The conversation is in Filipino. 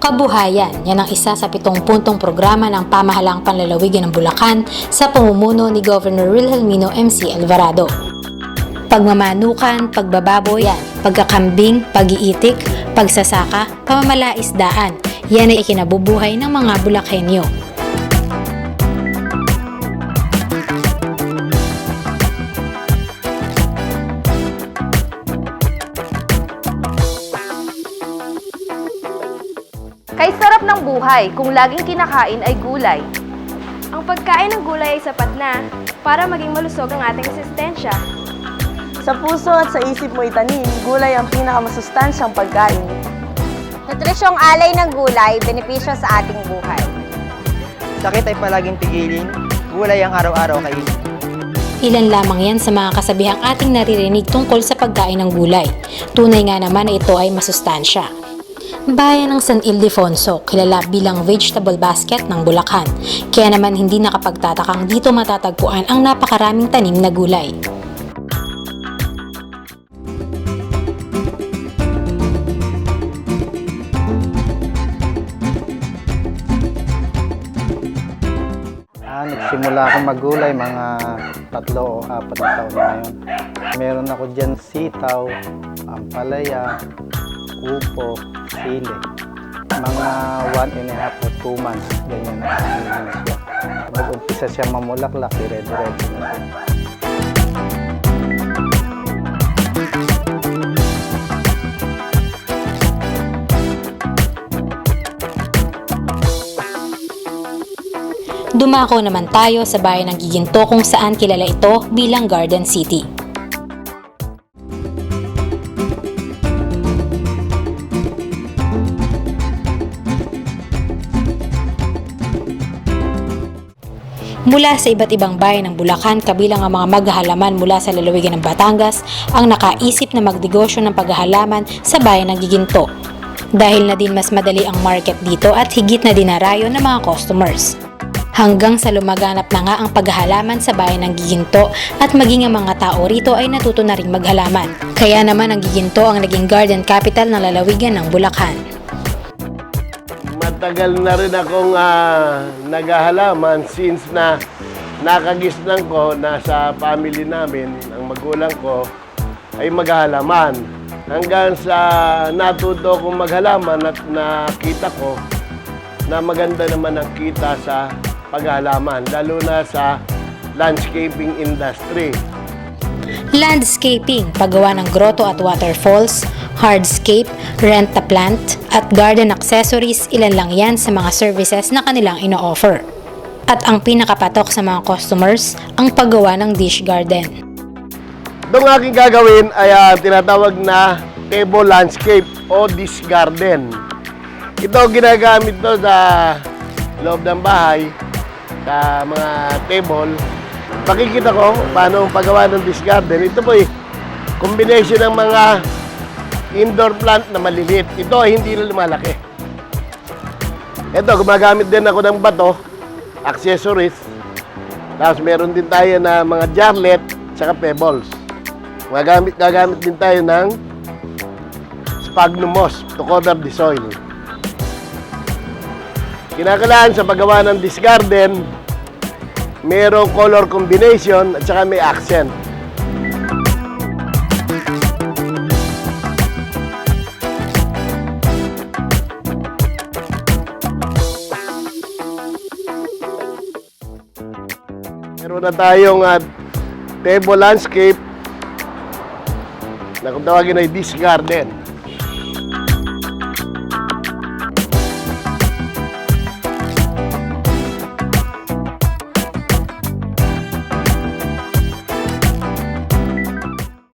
Kabuhayan, yan ang isa sa 7 puntong programa ng pamahalaang panlalawigan ng Bulacan sa pamumuno ni Governor Wilhelmino MC Alvarado. Pagmamanukan, pagbababoy, pagkakambing, pag-iitik, pagsasaka, pamamalaisdaan, yan ay ikinabubuhay ng mga Bulakenyo. Kay sarap ng buhay kung laging kinakain ay gulay. Ang pagkain ng gulay ay sapat na para maging malusog ang ating resistensya. Sa puso at sa isip mo itanim, gulay ang pinakamasustansyang pagkain. Nutrisyong alay ng gulay, benepisyo sa ating buhay. Sakit ay palaging tigilin, gulay ang araw-araw kainin. Ilan lamang yan sa mga kasabihang ating naririnig tungkol sa pagkain ng gulay. Tunay nga naman na ito ay masustansya. Bayan ng San Ildefonso, kilala bilang vegetable basket ng Bulacan. Kaya naman hindi nakapagtatakang dito matatagpuan ang napakaraming tanim na gulay. Nagsimula akong maggulay mga 3 o 4 na taon na ngayon. Meron ako dyan sitaw, ampalaya, upo, sili. Mga 1.5 o 2 months, ganyan na siya. Mag-umpisa siya mamulaklak, dire-diretso na siya. Dumako naman tayo sa bayan ng Giginto kung saan kilala ito bilang Garden City. Mula sa iba't ibang bayan ng Bulacan, kabilang ang mga maghahalaman mula sa lalawigan ng Batangas, ang nakaisip na magnegosyo ng paghahalaman sa bayan ng Giginto. Dahil na din mas madali ang market dito at higit na dinarayo ng mga customers. Hanggang sa lumaganap na nga ang paghahalaman sa bayan ng Giginto at maging ang mga tao rito ay natuto na ring maghalaman. Kaya naman ang Giginto ang naging garden capital ng lalawigan ng Bulacan. Matagal na rin akong naghahalaman since na nakagisnan ko na sa family namin, ang magulang ko ay maghahalaman. Hanggang sa natuto kong maghalaman at nakita ko na maganda naman ang kita sa paghahalaman, lalo na sa landscaping industry. Landscaping, paggawa ng grotto at waterfalls, hardscape, rent a plant, at garden accessories, ilan lang yan sa mga services na kanilang ino-offer. At ang pinakapatok sa mga customers, ang paggawa ng dish garden. Itong aking gagawin ay tinatawag na table landscape o dish garden. Ito ginagamit to sa loob ng bahay, sa mga table. Makikita ko paano ang paggawa ng dish garden. Ito po combination ng mga indoor plant na maliliit. Ito ay hindi na lumalaki. Ito, gumagamit din ako ng bato, accessories. Tapos meron din tayo na mga jarlet, saka pebbles. Gagamit din tayo ng sphagnum moss to cover the soil. Kinakailangan sa paggawa ng dish garden, mayroong color combination at saka may accent. Meron na tayong table landscape na kung tawagin ay dish garden.